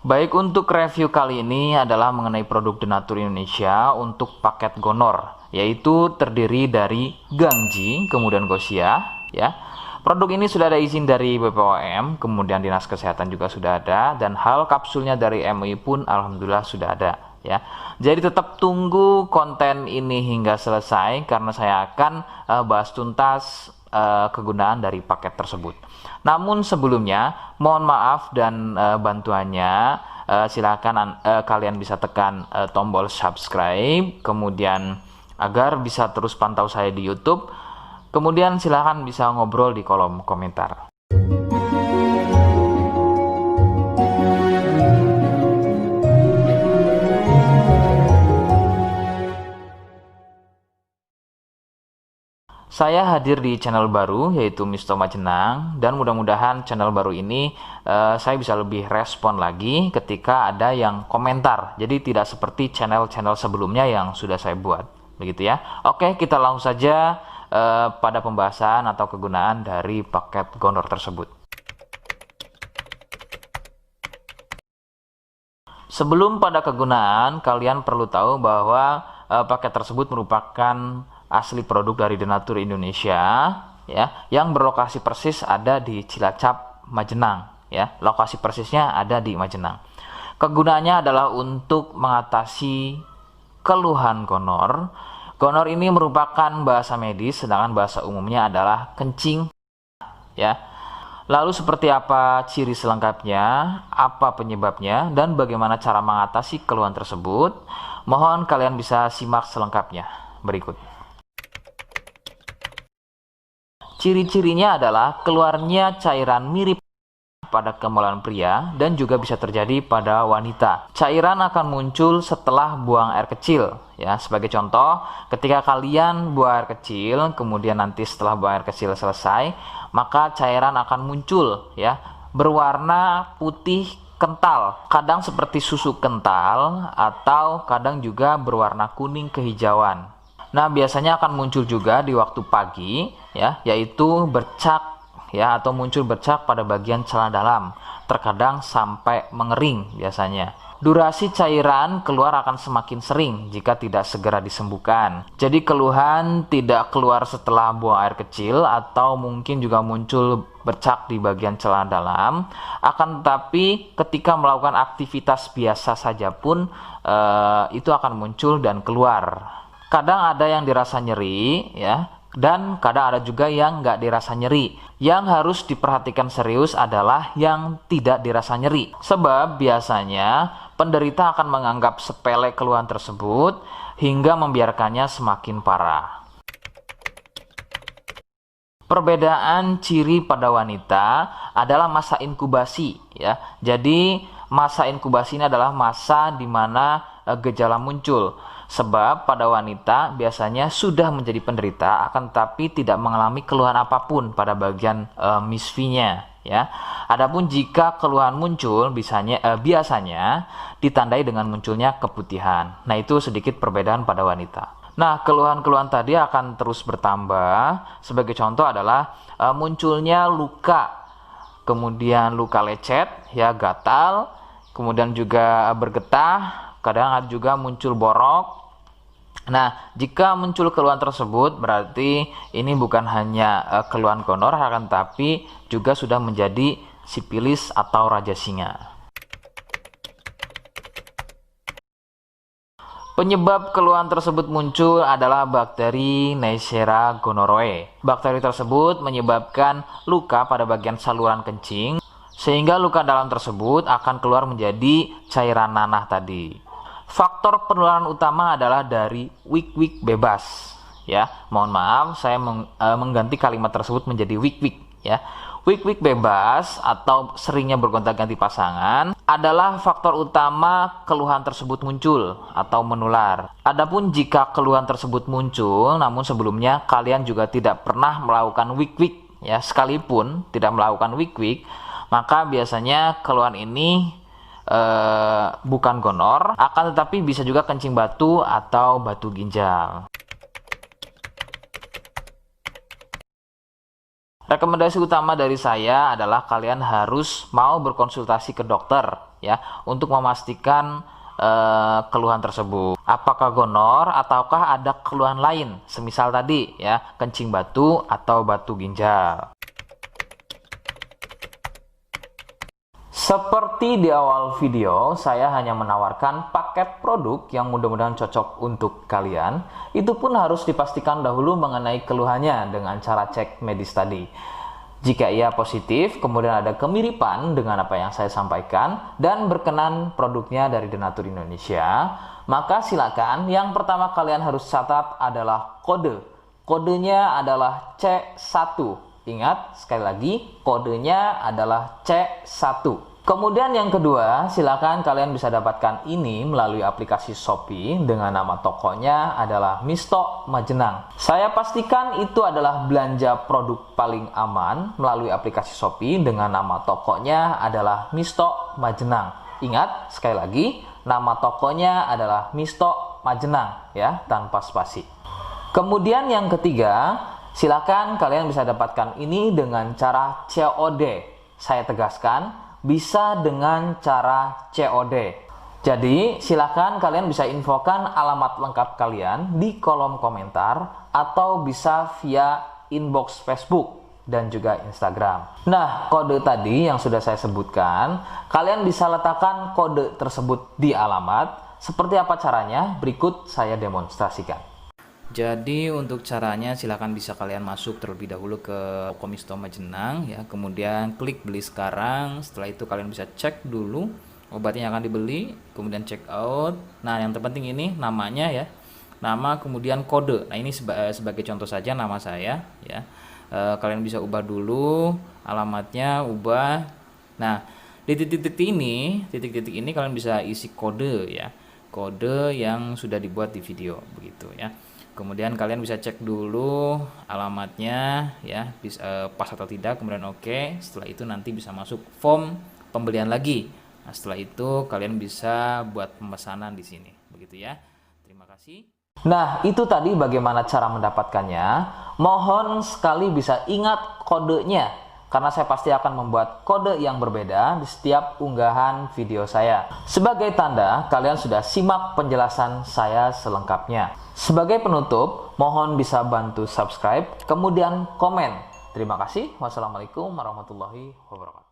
Baik, untuk review kali ini adalah mengenai produk Denatur Indonesia untuk paket Gonor, yaitu terdiri dari Gangji, kemudian Gosia, ya. Produk ini sudah ada izin dari BPOM, kemudian Dinas Kesehatan juga sudah ada, dan hal kapsulnya dari MUI pun alhamdulillah sudah ada, ya. Jadi tetap tunggu konten ini hingga selesai karena saya akan bahas tuntas kegunaan dari paket tersebut. Namun sebelumnya mohon maaf dan bantuannya, silakan kalian bisa tekan tombol subscribe, kemudian agar bisa terus pantau saya di YouTube. Kemudian silakan bisa ngobrol di kolom komentar. Saya hadir di channel baru yaitu Misto Majenang, dan mudah-mudahan channel baru ini saya bisa lebih respon lagi ketika ada yang komentar. Jadi tidak seperti channel-channel sebelumnya yang sudah saya buat, begitu ya. Oke, kita langsung saja pada pembahasan atau kegunaan dari paket Gonor tersebut. Sebelum pada kegunaan, kalian perlu tahu bahwa paket tersebut merupakan asli produk dari Denatur Indonesia, ya, yang berlokasi persis ada di Cilacap, Majenang, ya. Lokasi persisnya ada di Majenang. Kegunaannya adalah untuk mengatasi keluhan gonor. Gonor ini merupakan bahasa medis, sedangkan bahasa umumnya adalah kencing, ya. Lalu seperti apa ciri selengkapnya, apa penyebabnya, dan bagaimana cara mengatasi keluhan tersebut? Mohon kalian bisa simak selengkapnya berikut. Ciri-cirinya adalah keluarnya cairan mirip pada kemaluan pria dan juga bisa terjadi pada wanita. Cairan akan muncul setelah buang air kecil, ya. Sebagai contoh, ketika kalian buang air kecil, kemudian nanti setelah buang air kecil selesai, maka cairan akan muncul, ya, berwarna putih kental, kadang seperti susu kental atau kadang juga berwarna kuning kehijauan. Nah, biasanya akan muncul juga di waktu pagi, ya, yaitu bercak, ya, atau muncul bercak pada bagian celana dalam, terkadang sampai mengering biasanya. Durasi cairan keluar akan semakin sering jika tidak segera disembuhkan. Jadi keluhan tidak keluar setelah buang air kecil atau mungkin juga muncul bercak di bagian celana dalam, akan tetapi ketika melakukan aktivitas biasa saja pun itu akan muncul dan keluar. Kadang ada yang dirasa nyeri, ya, dan kadang ada juga yang nggak dirasa nyeri. Yang harus diperhatikan serius adalah yang tidak dirasa nyeri, sebab biasanya penderita akan menganggap sepele keluhan tersebut hingga membiarkannya semakin parah. Perbedaan ciri pada wanita adalah masa inkubasi, ya. Jadi masa inkubasi ini adalah masa di mana gejala muncul. Sebab pada wanita biasanya sudah menjadi penderita akan tetapi tidak mengalami keluhan apapun pada bagian misfinya, ya. Adapun jika keluhan muncul biasanya ditandai dengan munculnya keputihan. Nah, itu sedikit perbedaan pada wanita. Nah, keluhan-keluhan tadi akan terus bertambah. Sebagai contoh adalah munculnya luka, kemudian luka lecet, ya, gatal, kemudian juga bergetah, kadang ada juga muncul borok. Nah, jika muncul keluhan tersebut berarti ini bukan hanya keluhan gonor, akan tapi juga sudah menjadi sipilis atau raja singa. Penyebab keluhan tersebut muncul adalah bakteri Neisseria gonorrhoeae. Bakteri tersebut menyebabkan luka pada bagian saluran kencing, sehingga luka dalam tersebut akan keluar menjadi cairan nanah tadi. Faktor penularan utama adalah dari wik-wik bebas, ya. Mohon maaf, saya mengganti kalimat tersebut menjadi wik-wik, ya. Wik-wik bebas atau seringnya bergonta-ganti pasangan adalah faktor utama keluhan tersebut muncul atau menular. Adapun jika keluhan tersebut muncul namun sebelumnya kalian juga tidak pernah melakukan wik-wik, ya, sekalipun tidak melakukan wik-wik, maka biasanya keluhan ini bukan gonor, akan tetapi bisa juga kencing batu atau batu ginjal. Rekomendasi utama dari saya adalah kalian harus mau berkonsultasi ke dokter, ya untuk memastikan keluhan tersebut. Apakah gonor ataukah ada keluhan lain, semisal tadi ya kencing batu atau batu ginjal. Seperti di awal video, saya hanya menawarkan paket produk yang mudah-mudahan cocok untuk kalian. Itu pun harus dipastikan dahulu mengenai keluhannya dengan cara cek medis tadi. Jika ia positif, kemudian ada kemiripan dengan apa yang saya sampaikan dan berkenan produknya dari Denatur Indonesia, maka silakan yang pertama kalian harus catat adalah kode. Kodenya adalah C1. Ingat, sekali lagi, kodenya adalah C1. Kemudian yang kedua, silakan kalian bisa dapatkan ini melalui aplikasi Shopee dengan nama tokonya adalah Misto Majenang. Saya pastikan itu adalah belanja produk paling aman melalui aplikasi Shopee dengan nama tokonya adalah Misto Majenang. Ingat, sekali lagi, nama tokonya adalah Misto Majenang ya, tanpa spasi. Kemudian yang ketiga, silakan kalian bisa dapatkan ini dengan cara COD. Saya tegaskan, bisa dengan cara COD. Jadi, silakan kalian bisa infokan alamat lengkap kalian di kolom komentar atau bisa via inbox Facebook dan juga Instagram. Nah, kode tadi yang sudah saya sebutkan, kalian bisa letakkan kode tersebut di alamat. Seperti apa caranya? Berikut saya demonstrasikan. Jadi untuk caranya silahkan bisa kalian masuk terlebih dahulu ke toko Misto Majenang ya, kemudian klik beli sekarang. Setelah itu kalian bisa cek dulu obatnya yang akan dibeli, kemudian check out. Nah yang terpenting ini namanya ya, nama kemudian kode. Nah ini sebagai contoh saja nama saya ya. Kalian bisa ubah dulu alamatnya, ubah. Nah di titik-titik ini kalian bisa isi kode ya, kode yang sudah dibuat di video begitu ya. Kemudian kalian bisa cek dulu alamatnya ya, pas atau tidak, kemudian oke. Setelah itu nanti bisa masuk form pembelian lagi. Nah, setelah itu kalian bisa buat pemesanan di sini. Begitu ya. Terima kasih. Nah, itu tadi bagaimana cara mendapatkannya. Mohon sekali bisa ingat kodenya, karena saya pasti akan membuat kode yang berbeda di setiap unggahan video saya. Sebagai tanda, kalian sudah simak penjelasan saya selengkapnya. Sebagai penutup, mohon bisa bantu subscribe, kemudian komen. Terima kasih. Wassalamualaikum warahmatullahi wabarakatuh.